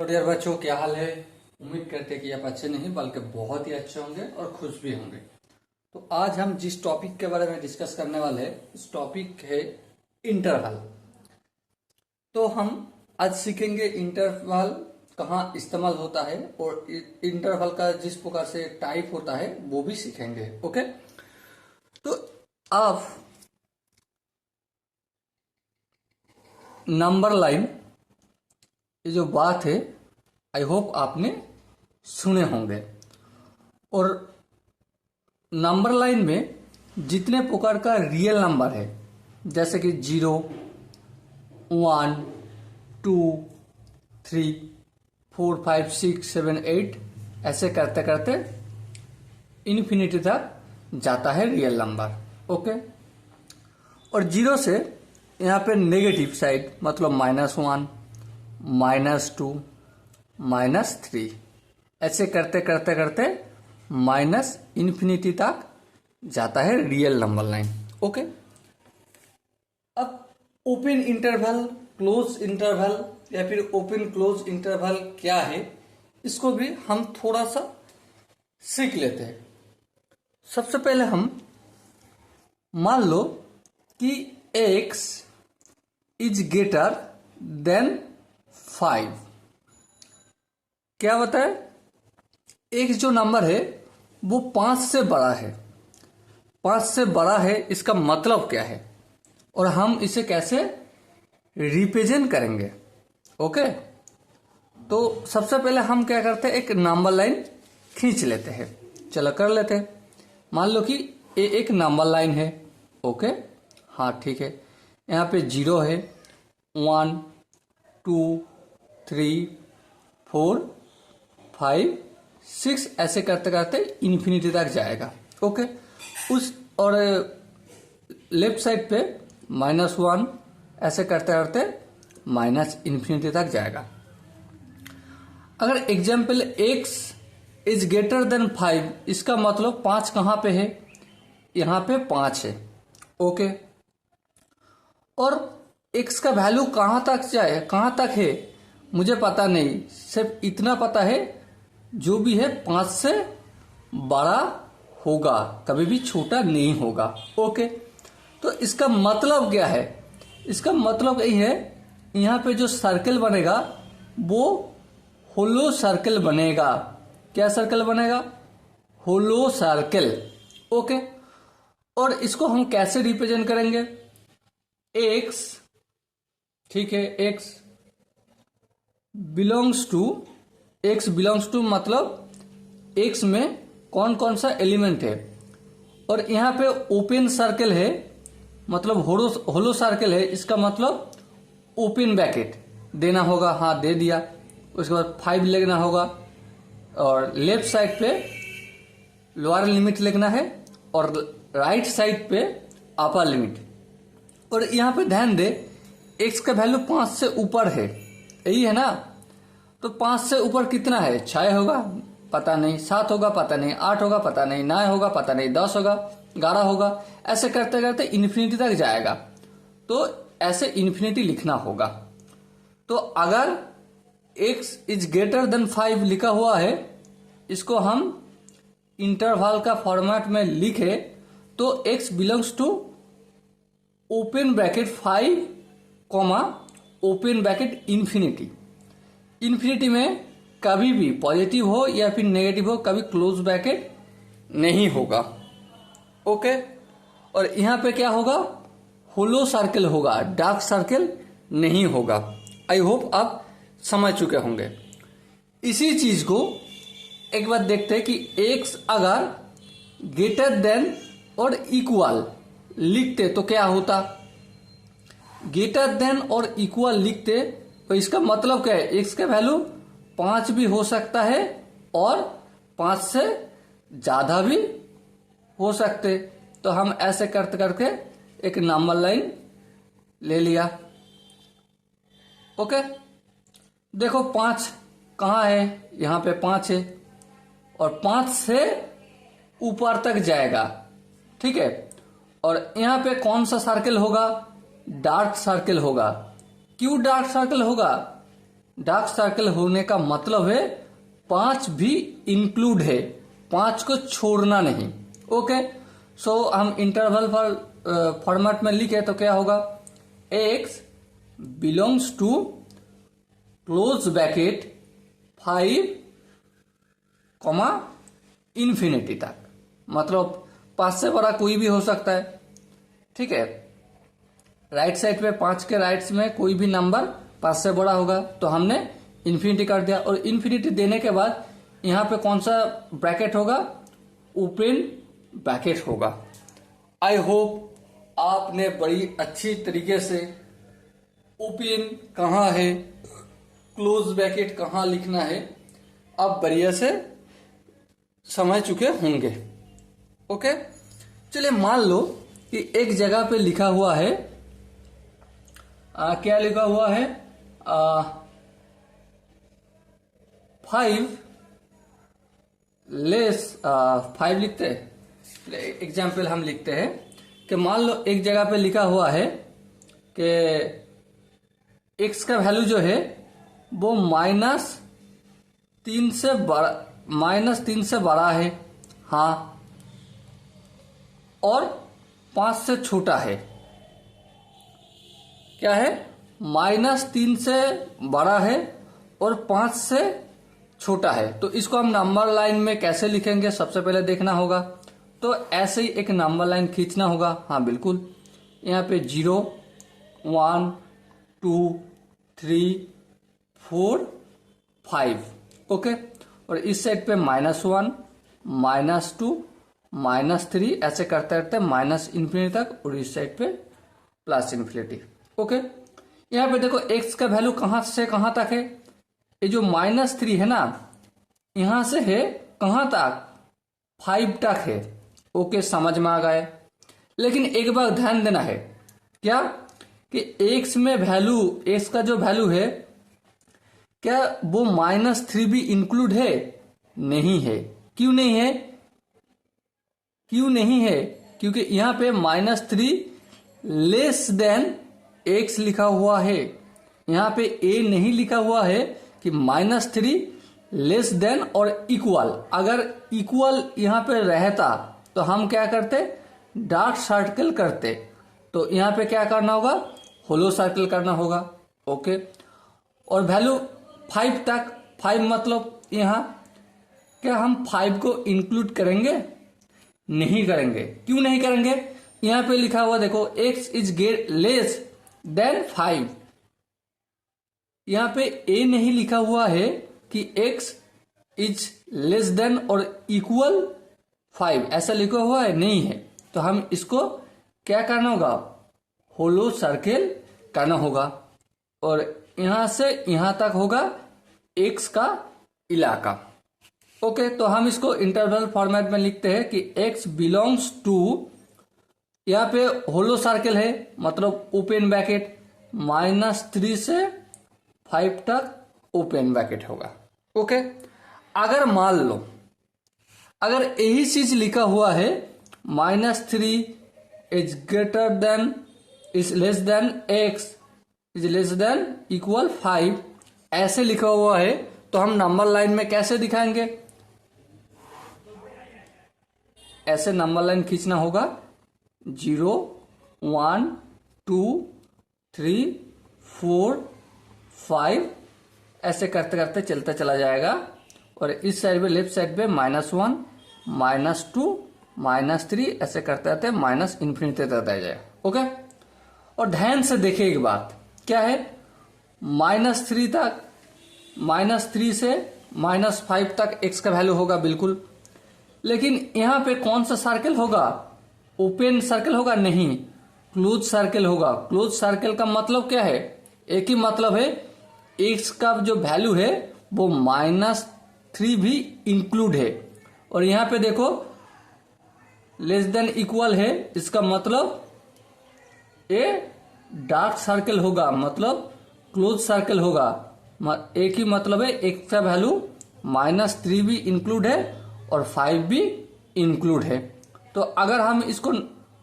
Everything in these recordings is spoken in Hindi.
तो डियर बच्चों, क्या हाल है। उम्मीद करते हैं कि आप अच्छे नहीं बल्कि बहुत ही अच्छे होंगे और खुश भी होंगे। तो आज हम जिस टॉपिक के बारे में डिस्कस करने वाले हैं उस टॉपिक है इंटरवल। तो हम आज सीखेंगे इंटरवल कहाँ इस्तेमाल होता है और इंटरवल का जिस प्रकार से टाइप होता है वो भी सीखेंगे। ओके, तो आप नंबर लाइन, ये जो बात है आई होप आपने सुने होंगे। और नंबर लाइन में जितने प्रकार का रियल नंबर है जैसे कि 0, 1, 2, 3, 4, 5, 6, 7, 8 ऐसे करते करते इन्फिनिटी तक जाता है रियल नंबर। ओके, और 0 से यहाँ पे नेगेटिव साइड मतलब -1, -2, -3 ऐसे करते करते करते माइनस इन्फिनिटी तक जाता है रियल नंबर लाइन। ओके, अब ओपन इंटरवल, क्लोज इंटरवल या फिर ओपन क्लोज इंटरवल क्या है इसको भी हम थोड़ा सा सीख लेते हैं। सबसे पहले हम मान लो कि x इज ग्रेटर देन 5। क्या होता है, एक जो नंबर है वो 5 से बड़ा है। 5 से बड़ा है इसका मतलब क्या है और हम इसे कैसे रिप्रेजेंट करेंगे। ओके, तो सबसे पहले हम क्या करते हैं, एक नंबर लाइन खींच लेते हैं। चलो कर लेते हैं। मान लो कि ये एक नंबर लाइन है। ओके, हाँ ठीक है। यहाँ पे 0 है, 1, 2, 3, 4, 5, 6 ऐसे करते करते इन्फिनिटी तक जाएगा। ओके, उस और लेफ्ट साइड पे -1 ऐसे करते करते माइनस इन्फिनिटी तक जाएगा। अगर example x is greater than 5, इसका मतलब 5 कहाँ पे है, यहाँ पे 5 है। ओके, और x का वैल्यू कहाँ तक जाए, कहाँ तक है मुझे पता नहीं, सिर्फ इतना पता है जो भी है 5 से बड़ा होगा, कभी भी छोटा नहीं होगा। ओके, तो इसका मतलब क्या है, इसका मतलब यही है यहाँ पे जो सर्कल बनेगा वो होलो सर्कल बनेगा। क्या सर्कल बनेगा, होलो सर्कल। ओके, और इसको हम कैसे रिप्रेजेंट करेंगे, x, ठीक है, x बिलोंग्स टू मतलब x में कौन कौन सा एलिमेंट है। और यहाँ पे ओपन सर्कल है मतलब होलो सर्कल है, इसका मतलब ओपन ब्रैकेट देना होगा। हाँ, दे दिया। उसके बाद 5 लिखना होगा और लेफ्ट साइड पे लोअर लिमिट लिखना है और राइट साइड पे अपर लिमिट। और यहाँ पे ध्यान दे x का वैल्यू 5 से ऊपर है, यही है ना। तो 5 से ऊपर कितना है, 6 होगा पता नहीं, 7 होगा पता नहीं, 8 होगा पता नहीं, 9 होगा पता नहीं, 10 होगा, 11 होगा, ऐसे करते करते इन्फिनिटी तक जाएगा। तो ऐसे इन्फिनिटी लिखना होगा। तो अगर x इज ग्रेटर देन 5 लिखा हुआ है, इसको हम इंटरवल का फॉर्मेट में लिखे तो x belongs to open bracket 5 comma open bracket infinity. Infinity में कभी भी पॉजिटिव हो या फिर नेगेटिव हो, कभी क्लोज ब्रैकेट नहीं होगा। ओके, और यहाँ पे क्या होगा, होलो सर्कल होगा, डार्क सर्कल नहीं होगा। आई होप आप समझ चुके होंगे। इसी चीज को एक बार देखते हैं कि x अगर ग्रेटर देन और इक्वल लिखते तो क्या होता। ग्रेटर देन और इक्वल लिखते तो इसका मतलब क्या है, x का वैल्यू 5 भी हो सकता है और 5 से ज्यादा भी हो सकते। तो हम ऐसे करते करके एक नंबर लाइन ले लिया। ओके, देखो 5 कहाँ है, यहाँ पे 5 है और 5 से ऊपर तक जाएगा। ठीक है, और यहाँ पे कौन सा सर्कल होगा, डार्क सर्कल होगा। क्यों डार्क सर्कल होगा, डार्क सर्कल होने का मतलब है 5 भी इंक्लूड है, 5 को छोड़ना नहीं। ओके, सो हम इंटरवल फॉर्मेट में लिखे तो क्या होगा, x belongs to close bracket 5 comma infinity तक, मतलब 5 से बड़ा कोई भी हो सकता है। ठीक है, राइट साइड पे 5 के राइट्स में कोई भी नंबर 5 से बड़ा होगा, तो हमने इन्फिनिटी कर दिया। और इन्फिनिटी देने के बाद यहाँ पे कौन सा ब्रैकेट होगा, ओपन ब्रैकेट होगा। आई होप आपने बड़ी अच्छी तरीके से ओपन कहाँ है, क्लोज ब्रैकेट कहाँ लिखना है, आप बढ़िया से समझ चुके होंगे। ओके, चलिए मान लो कि एक जगह पे लिखा हुआ है, क्या लिखा हुआ है, 5 लेस 5 लिखते हैं। एग्जाम्पल हम लिखते हैं कि मान लो एक जगह पे लिखा हुआ है कि x का वैल्यू जो है वो -3 से बड़ा है, हाँ, और 5 से छोटा है। क्या है, -3 से बड़ा है और 5 से छोटा है। तो इसको हम नंबर लाइन में कैसे लिखेंगे, सबसे पहले देखना होगा। तो ऐसे ही एक नंबर लाइन खींचना होगा। हाँ बिल्कुल, यहाँ पे 0 1 2 3 4 5। ओके, और इस साइड पे -1 -2 -3 ऐसे करते करते -इन्फिनिटी तक, और इस साइड पे +इन्फिनिटी। ओके, यहाँ पे देखो x का वैल्यू कहां से कहां तक है, ये जो -3 है ना, यहां से है कहां तक, 5 तक है। ओके, समझ में आ गए। लेकिन एक बात ध्यान देना है, क्या कि x में वैल्यू, x का जो वैल्यू है, क्या वो -3 भी इंक्लूड है, नहीं है। क्यों नहीं है, क्यों नहीं है, क्योंकि यहां पे -3 लेस देन x लिखा हुआ है, यहां पे a नहीं लिखा हुआ है कि -3 लेस देन और इक्वल। अगर इक्वल यहां पे रहता तो हम क्या करते, डार्क सर्कल करते। तो यहां पे क्या करना होगा, होलो सर्कल करना होगा। ओके, और वैल्यू 5 तक, 5 मतलब यहां क्या हम 5 को इंक्लूड करेंगे, नहीं करेंगे। क्यों नहीं करेंगे, यहां पे लिखा हुआ देखो, x इज लेस देन 5। यहां पे a नहीं लिखा हुआ है कि x इज लेस देन और इक्वल 5, ऐसा लिखा हुआ है, नहीं है। तो हम इसको क्या करना होगा, होलो सर्कल करना होगा, और यहां से यहां तक होगा x का इलाका। ओके, तो हम इसको इंटरवल फॉर्मेट में लिखते हैं कि x बिलोंग्स टू, यहाँ पे होलो सर्कल है मतलब ओपन ब्रैकेट, -3 से 5 तक ओपन ब्रैकेट होगा। ओके, अगर मान लो अगर यही चीज लिखा हुआ है, -3 is greater than, is less than x is less than equal 5, ऐसे लिखा हुआ है, तो हम नंबर लाइन में कैसे दिखाएंगे, ऐसे नंबर लाइन खींचना होगा, 0 1 2 3 4 5, ऐसे करते करते चलता चला जाएगा। और इस साइड पे, लेफ्ट साइड पे -1 -2 -3 ऐसे करते करते -इन्फिनिटी तक आ जाएगा। ओके, और ध्यान से देखिए एक बात, क्या है, -3 तक, -3 से -5 तक x का वैल्यू होगा बिल्कुल। लेकिन यहां पे कौन सा सर्कल होगा, ओपन सर्कल होगा, नहीं, क्लोज सर्कल होगा। क्लोज सर्कल का मतलब क्या है, एक ही मतलब है, x का जो वैल्यू है वो -3 भी इंक्लूड है। और यहां पे देखो लेस देन इक्वल है, इसका मतलब ये डार्क सर्कल होगा, मतलब क्लोज सर्कल होगा। एक ही मतलब है, x का वैल्यू -3 भी इंक्लूड है और 5 भी इंक्लूड है। तो अगर हम इसको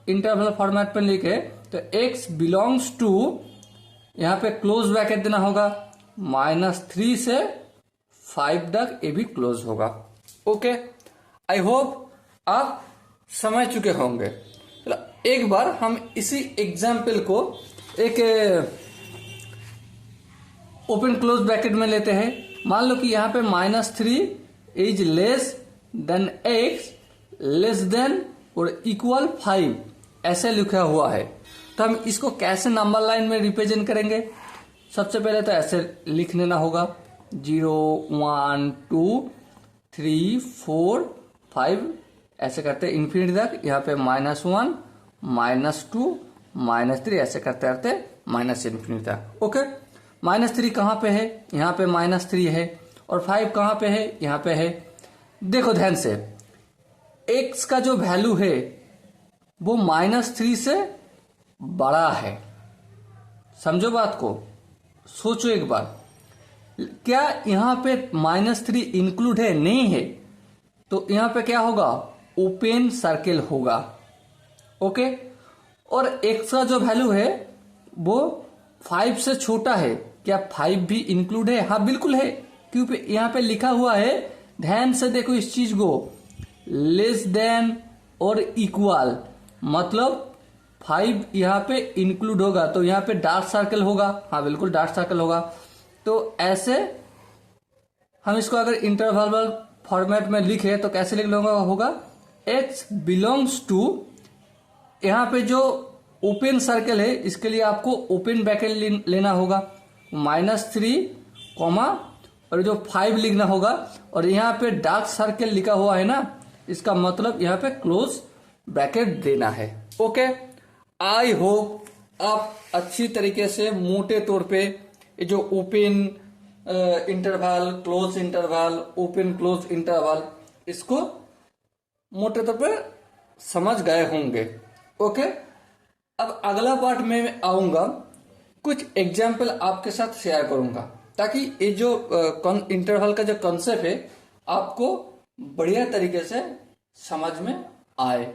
इंटरवल फॉर्मेट पर लिखे तो x बिलोंग्स टू, यहाँ पे क्लोज ब्रैकेट देना होगा, -3 से 5 तक ये भी क्लोज होगा। ओके, आई होप आप समझ चुके होंगे। चलो एक बार हम इसी एग्जाम्पल को एक ओपन क्लोज ब्रैकेट में लेते हैं। मान लो कि यहाँ पे -3 is less than x less than और इक्वल 5 ऐसे लिखा हुआ है। तो हम इसको कैसे नंबर लाइन में रिप्रेजेंट करेंगे? सबसे पहले तो ऐसे लिख लेना होगा 0 1 2 3 4 5 ऐसे करते इन्फिनिटी तक। यहाँ पे -1 -2 -3 ऐसे करते करते -इन्फिनिटी तक। ओके, -3 कहाँ पे है? यहाँ पे -3 है। और 5 कहाँ पे है? यहाँ पे है। देखो ध्यान से, x का जो वैल्यू है वो -3 से बड़ा है। समझो बात को, सोचो एक बार, क्या यहाँ पे -3 इंक्लूड है? नहीं है। तो यहाँ पे क्या होगा? ओपन सर्किल होगा। ओके, और x का जो वैल्यू है वो 5 से छोटा है। क्या 5 भी इंक्लूड है? हाँ बिल्कुल है, क्योंकि यहाँ पे लिखा हुआ है, ध्यान से देखो इस चीज को, लेस देन और इक्वल, मतलब 5 यहाँ पे इंक्लूड होगा। तो यहाँ पे डार्क सर्कल होगा। हाँ बिल्कुल डार्क सर्कल होगा। तो ऐसे हम इसको अगर इंटरवल फॉर्मेट में लिखे तो कैसे लिख लूंगा? होगा x बिलोंग्स टू, यहाँ पे जो ओपन सर्कल है इसके लिए आपको ओपन ब्रैकेट लेना होगा, -3 कॉमा और जो 5 लिखना होगा। और यहाँ पे डार्क सर्कल लिखा हुआ है ना, इसका मतलब यहाँ पे क्लोज ब्रैकेट देना है। ओके, आई होप आप अच्छी तरीके से मोटे तौर पे ये जो open interval, close interval, open close interval, इसको मोटे तौर पे समझ गए होंगे। ओके, अब अगला पार्ट में आऊंगा, कुछ एग्जाम्पल आपके साथ शेयर करूंगा ताकि ये जो इंटरवल का जो कॉन्सेप्ट है आपको बढ़िया तरीके से समझ में आए।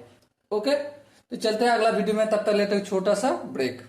ओके, तो चलते हैं अगला वीडियो में, तब तक लेते हैं छोटा सा ब्रेक।